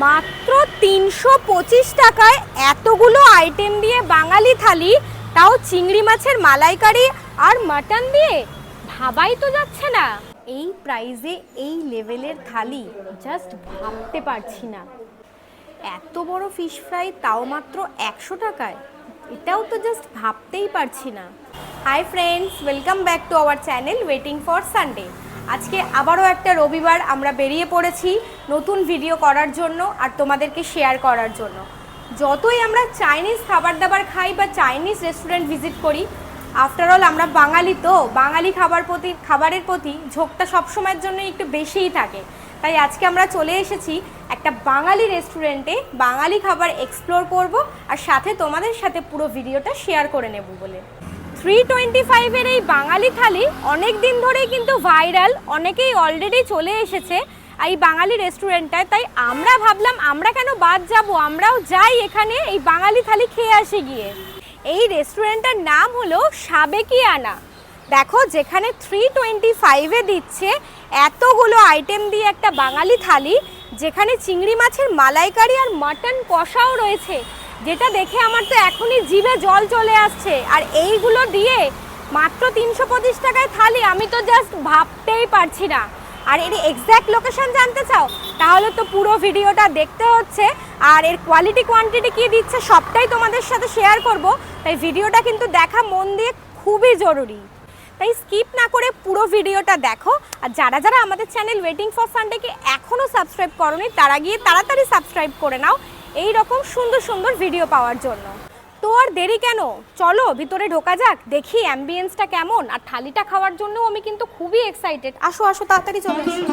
মাত্র 325 টাকায় এতগুলো আইটেম দিয়ে বাঙালি থালি, তাও চিংড়ি মাছের মালাইকারি আর মাটন দিয়ে, ভাবাই তো যাচ্ছে না। এই প্রাইসে এই লেভেলের থালি জাস্ট ভাবতে পারছি না। এত বড় ফিশ ফ্রাই তাও মাত্র 100 টাকায়, এটাও তো জাস্ট ভাবতেই পারছি না। Hi friends, welcome back to our channel waiting for Sunday. আজকে আবারও একটা রবিবার আমরা বেরিয়ে পড়েছি নতুন ভিডিও করার জন্য আর তোমাদেরকে শেয়ার করার জন্য। যতই আমরা চাইনিজ খাবার দাবার খাই বা চাইনিজ রেস্টুরেন্ট ভিজিট করি, আফটারঅল আমরা বাঙালি, তো বাঙালি খাবারের প্রতি ঝোঁকটা সবসময়ের জন্য একটু বেশিই থাকে। তাই আজকে আমরা চলে এসেছি একটা বাঙালি রেস্টুরেন্টে, বাঙালি খাবার এক্সপ্লোর করব আর সাথে তোমাদের সাথে পুরো ভিডিওটা শেয়ার করে নেব বলে। 325-এর এই বাঙালি থালি অনেক দিন ধরেই কিন্তু ভাইরাল, অনেকেই অলরেডি চলে এসেছে এই বাঙালি রেস্টুরেন্টটায়। তাই আমরা ভাবলাম আমরা কেন বাদ যাব, আমরাও যাই এখানে এই বাঙালি থালি খেয়ে আসি গিয়ে। এই রেস্টুরেন্টটার নাম হলো সাবেকিয়ানা। দেখো, যেখানে 325-এ দিচ্ছে এতগুলো আইটেম দিয়ে একটা বাঙালি থালি, যেখানে চিংড়ি মাছের মালাইকারি আর মাটন কষাও রয়েছে, যেটা দেখে আমার তো এখনই জিভে জল চলে আসছে। আর এইগুলো দিয়ে মাত্র 325 টাকায় থালি, আমি তো জাস্ট ভাবতেই পারছি না। আর এর এক্স্যাক্ট লোকেশন জানতে চাও তাহলে তো পুরো ভিডিওটা দেখতে হচ্ছে। আর এর কোয়ালিটি কোয়ান্টিটি কী দিচ্ছে সবটাই তোমাদের সাথে শেয়ার করব। তাই ভিডিওটা কিন্তু দেখা মন দিয়ে খুবই জরুরি। তাই স্কিপ না করে পুরো ভিডিওটা দেখো। আর যারা যারা আমাদের চ্যানেল ওয়েটিং ফর সানডেকে এখনও সাবস্ক্রাইব করোনি, তারা গিয়ে তাড়াতাড়ি সাবস্ক্রাইব করে নাও এই রকম সুন্দর সুন্দর ভিডিও পাওয়ার জন্য। তো আর দেরি কেন, চলো ভিতরে ঢোকা যাক, দেখি অ্যাম্বিয়েন্সটা কেমন। আর থালিটা খাওয়ার জন্য আমি কিন্তু খুবই এক্সাইটেড। আসো আসো, তাড়াতাড়ি চলে এসো।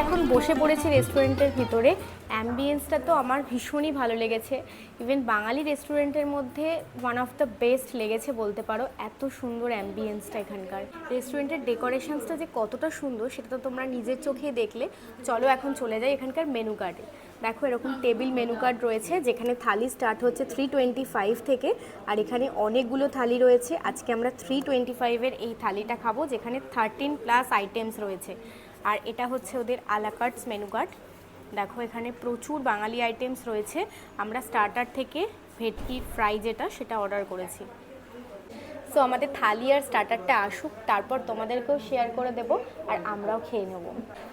এখন বসে পড়েছি রেস্টুরেন্টের ভিতরে। অ্যাম্বিয়েন্সটা তো আমার ভীষণই ভালো লেগেছে। ইভেন বাঙালি রেস্টুরেন্টের মধ্যে ওয়ান অফ দ্য বেস্ট লেগেছে বলতে পারো। এত সুন্দর অ্যাম্বিয়েন্সটা এখানকার। রেস্টুরেন্টের ডেকোরেশনসটা যে কতটা সুন্দর সেটা তো তোমরা নিজের চোখেই দেখলে। চলো এখন চলে যাই এখানকার মেনু কার্ডে। দেখো, এরকম টেবিল মেনু কার্ড রয়েছে, যেখানে থালি স্টার্ট হচ্ছে 325 থেকে। আর এখানে অনেকগুলো থালি রয়েছে। আজকে আমরা 325-এর এই থালিটা খাবো, যেখানে 13+ আইটেমস রয়েছে। আর এটা হচ্ছে ওদের আলাকার্টস মেনু কার্ড। দেখো, এখানে প্রচুর বাঙালি আইটেমস রয়েছে। আমরা স্টার্টার থেকে ভেটকি ফ্রাই সেটা অর্ডার করেছি। সো আমাদের থালি আর স্টার্টারটা আসুক, তারপর তোমাদেরকেও শেয়ার করে দেব আর আমরাও খেয়ে নেব।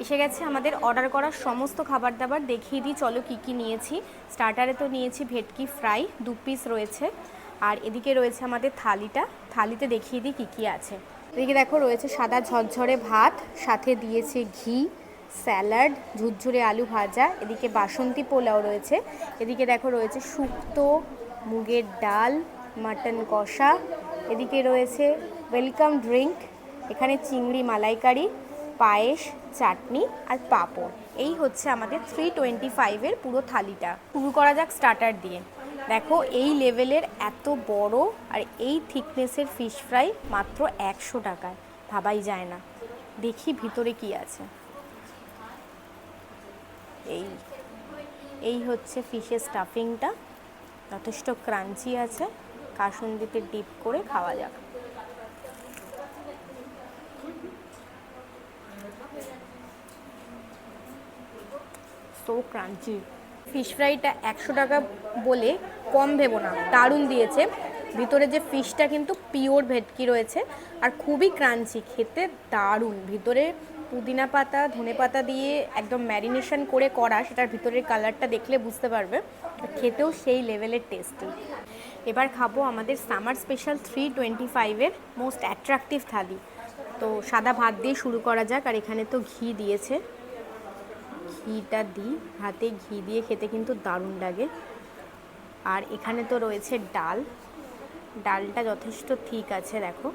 এসে গেছে আমাদের অর্ডার করার সমস্ত খাবার দাবার। দেখিয়ে দিই চলো কী কী নিয়েছি। স্টার্টারে তো নিয়েছি ভেটকি ফ্রাই 2 পিস রয়েছে। আর এদিকে রয়েছে আমাদের থালিটা। থালিতে দেখিয়ে দিই কী কী আছে। এদিকে দেখো, রয়েছে সাদা ঝরঝরে ভাত, সাথে দিয়েছে ঘি, স্যালাড, ঝুরঝুরে আলু ভাজা। এদিকে বাসন্তী পোলাও রয়েছে। এদিকে দেখো রয়েছে শুক্তো, মুগের ডাল, মাটন কষা। এদিকে রয়েছে ওয়েলকাম ড্রিঙ্ক। এখানে চিংড়ি মালাইকারি, পায়েস, চাটনি আর পাঁপড়। এই হচ্ছে আমাদের 325-এর পুরো থালিটা। শুরু করা যাক স্টার্টার দিয়ে। দেখো, এই লেভেলের এত বড় আর এই থিকনেসের ফিশ ফ্রাই মাত্র 100 টাকায়, ভাবাই যায় না। দেখি ভিতরে কি আছে। এই হচ্ছে ফিশের স্টাফিংটা, যথেষ্ট ক্রাঞ্চি আছে। কাসুন্দিতে ডিপ করে খাওয়া যাক। So crunchy. ফিশ ফ্রাইটা 100 টাকা বলে কম ভেবো না, দারুণ দিয়েছে। ভিতরে যে ফিশটা কিন্তু পিওর ভেটকি রয়েছে আর খুবই ক্রাঞ্চি, খেতে দারুণ। ভিতরে পুদিনা পাতা, ধনে পাতা দিয়ে একদম ম্যারিনেশন করে করা, সেটার ভিতরের কালারটা দেখলে বুঝতে পারবে। খেতেও সেই লেভেলের টেস্টি। এবার খাবো আমাদের সামার স্পেশাল 325-এর মোস্ট অ্যাট্রাকটিভ থালি। তো সাদা ভাত দিয়ে শুরু করা যাক। আর এখানে তো ঘি দিয়েছে, ঘিটা দিই। ভাতে ঘি দিয়ে খেতে কিন্তু দারুণ লাগে। আর এখানে তো রয়েছে ডাল। ডালটা যথেষ্ট ঠিক আছে, দেখো।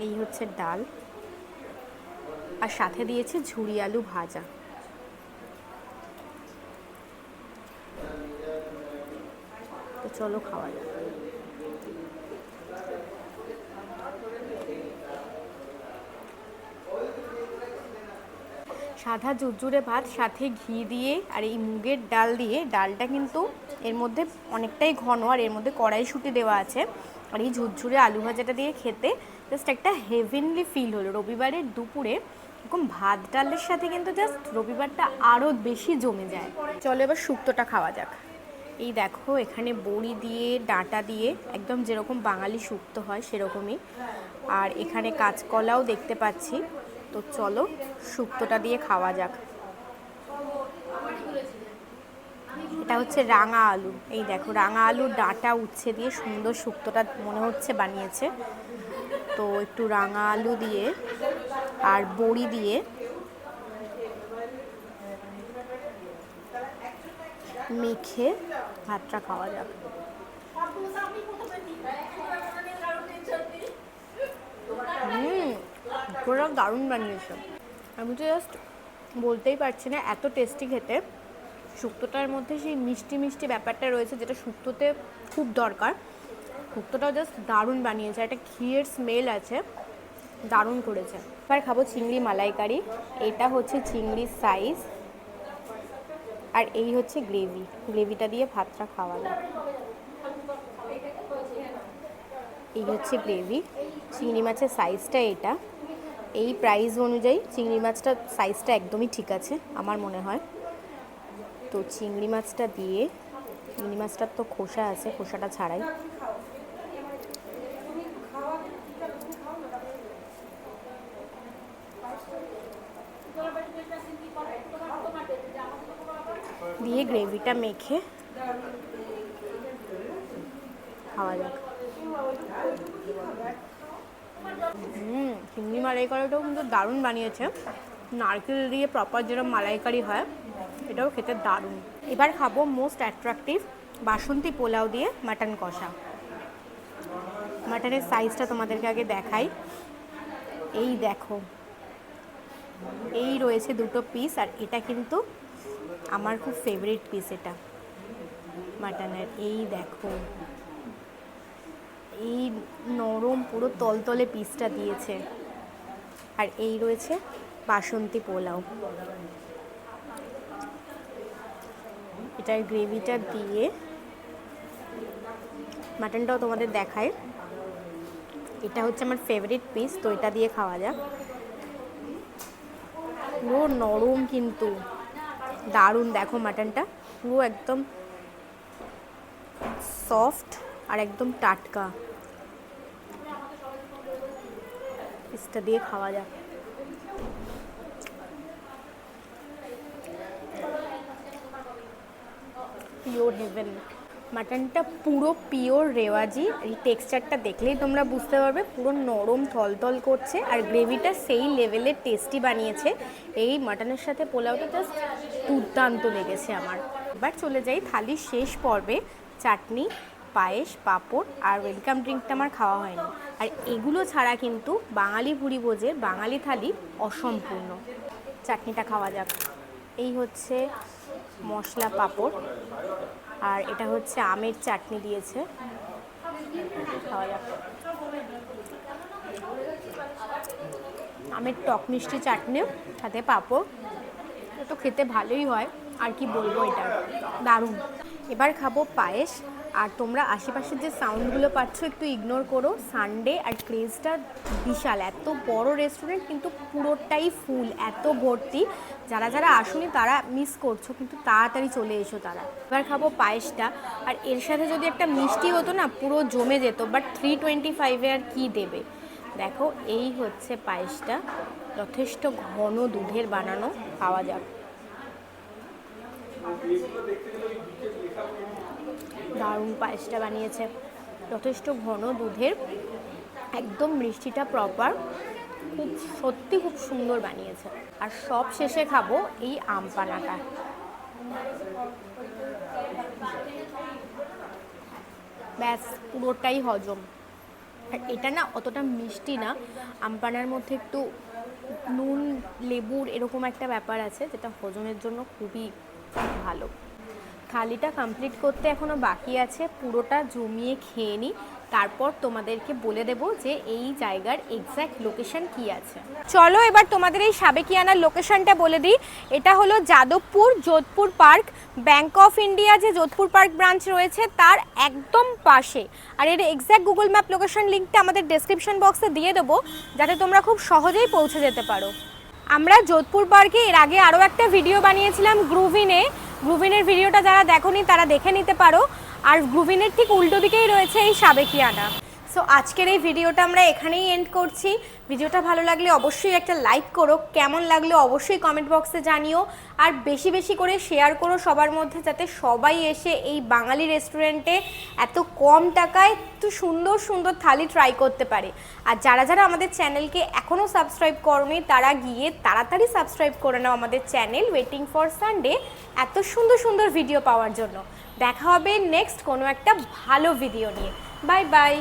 এই হচ্ছে ডাল, আর সাথে দিয়েছে ঝুরি আলু ভাজা। তো চলো খাওয়া যাক। সাদা ঝুরঝুরে ভাত সাথে ঘি দিয়ে আর এই মুগের ডাল দিয়ে, ডালটা কিন্তু এর মধ্যে অনেকটাই ঘন আর এর মধ্যে কড়াইশুঁটি দেওয়া আছে, আর এই ঝুরঝুরে আলু ভাজাটা দিয়ে খেতে জাস্ট একটা হেভেনলি ফিল হলো। রবিবারের দুপুরে এরকম ভাত ডালের সাথে কিন্তু জাস্ট রবিবারটা আরও বেশি জমে যায়। চলো এবার শুক্তোটা খাওয়া যাক। এই দেখো এখানে বড়ি দিয়ে, ডাঁটা দিয়ে, একদম যেরকম বাঙালি শুক্তো হয় সেরকমই। আর এখানে কাঁচকলাও দেখতে পাচ্ছি। তো চলো শুক্তোটা দিয়ে খাওয়া যাক। এটা হচ্ছে রাঙা আলু। এই দেখো রাঙা আলুর ডাঁটা উচ্ছে দিয়ে সুন্দর শুক্তোটা মনে হচ্ছে বানিয়েছে। তো একটু রাঙা আলু দিয়ে আর বড়ি দিয়ে মেখে ভাতটা খাওয়া যাক। পুরো দারুণ বানিয়েছে। আমি তো জাস্ট বলতেই পারছি না, এত টেস্টি খেতে। শুক্তোটার মধ্যে সেই মিষ্টি মিষ্টি ব্যাপারটা রয়েছে যেটা শুক্তোতে খুব দরকার। শুক্তোটাও জাস্ট দারুণ বানিয়েছে, একটা ঘিয়ের স্মেল আছে, দারুণ করেছে। এবার খাবো চিংড়ি মালাইকারি। এটা হচ্ছে চিংড়ির সাইজ আর এই হচ্ছে গ্রেভি। গ্রেভিটা দিয়ে ভাতটা খাওয়া যায়। এই হচ্ছে গ্রেভি। চিংড়ি মাছের সাইজটা এটা। এই প্রাইস অনুযায়ী চিংড়ি মাছটার সাইজটা একদমই ঠিক আছে আমার মনে হয়। তো চিংড়ি মাছটা দিয়ে, চিংড়ি মাছটার তো খোসা আছে, খোসাটা ছাড়াই দিয়ে গ্রেভিটা মেখে খাওয়া যাক। চিংড়ি মালাইকারিটাও কিন্তু দারুণ বানিয়েছে। নারকেল দিয়ে প্রপার যেরকম মালাইকারি হয় এটাও খেতে দারুণ। এবার খাবো মোস্ট অ্যাট্রাকটিভ বাসন্তী পোলাও দিয়ে মাটন কষা। মাটনের সাইজটা তোমাদেরকে আগে দেখাই। এই দেখো, এই রয়েছে দুটো পিস, আর এটা কিন্তু আমার খুব ফেভারিট পিস এটা মাটনের। এই দেখো, এই নরম পুরো তলতলে পিসটা দিয়েছে। আর এই রয়েছে বাসন্তী পোলাও। এটার গ্রেভিটা দিয়ে মাটনটাও তোমাদের দেখায়। এটা হচ্ছে আমার ফেভারিট পিস, তো এটা দিয়ে খাওয়া যাক। পুরো নরম কিন্তু দারুণ। দেখো মাটনটা পুরো একদম সফট আর একদম টাটকা। পিসটা দিয়ে খাওয়া যাক। Pure heaven. মাটনটা পুরো পিওর রেওয়াজি। এই টেক্সচারটা দেখলেই তোমরা বুঝতে পারবে, পুরো নরম থলথল করছে আর গ্রেভিটা সেই লেভেলের টেস্টি বানিয়েছে। এই মাটনের সাথে পোলাওটা জাস্ট দুর্দান্ত লেগেছে আমার। এবার চলে যাই থালির শেষ পর্বে। চাটনি, পায়েস, পাঁপড় আর ওয়েলকাম ড্রিঙ্কটা আমার খাওয়া হয়নি। আর এগুলো ছাড়া কিন্তু বাঙালি ভুরিভোজের বাঙালি থালি অসম্পূর্ণ। চাটনিটা খাওয়া যাক। এই হচ্ছে মশলা পাঁপড় আর এটা হচ্ছে আমের চাটনি দিয়েছে। খাওয়া যাক। আমের টক মিষ্টি চাটনি সাথে পাঁপড়, এটা তো খেতে ভালোই হয়, আর কি বলবো, এটা দারুণ। এবার খাবো পায়েস। আর তোমরা আশেপাশের যে সাউন্ডগুলো পাচ্ছ একটু ইগনোর করো। সানডে আর ক্রেজটা বিশাল, এত বড় রেস্টুরেন্ট কিন্তু পুরোটাই ফুল, এত ভর্তি। যারা যারা আসুনি তারা মিস করছো, কিন্তু তাড়াতাড়ি চলে এসো তারা। এবার খাবো পায়েসটা। আর এর সাথে যদি একটা মিষ্টি হতো না পুরো জমে যেত, বাট 325-এ আর কি দেবে। দেখো এই হচ্ছে পায়েসটা, যথেষ্ট ঘন দুধের বানানো। খাওয়া যাক। দারুণ পায়েসটা বানিয়েছে, যথেষ্ট ঘন দুধের, একদম মিষ্টিটা প্রপার, খুব সত্যি খুব সুন্দর বানিয়েছে। আর সব শেষে খাবো এই আম পানাটা। ব্যাস পুরোটাই হজম। আর এটা না অতটা মিষ্টি না, আমপানার মধ্যে একটু নুন লেবুর এরকম একটা ব্যাপার আছে যেটা হজমের জন্য খুবই ভালো। থালিটা কমপ্লিট করতে এখনও বাকি আছে, পুরোটা জমিয়ে খেয়ে নিই, তারপর তোমাদেরকে বলে দেব যে এই জায়গার এক্স্যাক্ট লোকেশন কি আছে। চলো এবার তোমাদের এই সাবেকিয়ানার লোকেশনটা বলে দিই। এটা হলো Jadavpur Jodhpur park, bank of India যে যোধপুর পার্ক ব্রাঞ্চ রয়েছে তার একদম পাশে। আর এর এক্স্যাক্ট গুগল ম্যাপ লোকেশন লিঙ্কটা আমাদের ডেসক্রিপশন বক্সে দিয়ে দেবো, যাতে তোমরা খুব সহজেই পৌঁছে যেতে পারো। আমরা যোধপুর পার্কে এর আগে আরও একটা ভিডিও বানিয়েছিলাম গ্রুভিনের ভিডিওটা যারা দেখোনি তারা দেখে নিতে পারো। আর গ্রুভিনের ঠিক উল্টো দিকেই রয়েছে এই সাবেকিয়ানা। সো আজকের এই ভিডিওটা আমরা এখানেই এন্ড করছি। ভিডিওটা ভালো লাগলে অবশ্যই একটা লাইক করো, কেমন লাগলো অবশ্যই কমেন্ট বক্সে জানিও, আর বেশি বেশি করে শেয়ার করো সবার মধ্যে, যাতে সবাই এসে এই বাঙালি রেস্টুরেন্টে এত কম টাকায় একটু সুন্দর সুন্দর থালি ট্রাই করতে পারে। আর যারা যারা আমাদের চ্যানেলকে এখনও সাবস্ক্রাইব করোনি তারা গিয়ে তাড়াতাড়ি সাবস্ক্রাইব করে নাও আমাদের চ্যানেল ওয়েটিং ফর সানডে, এত সুন্দর সুন্দর ভিডিও পাওয়ার জন্য। দেখা হবে নেক্সট কোনো একটা ভালো ভিডিও নিয়ে। Bye bye.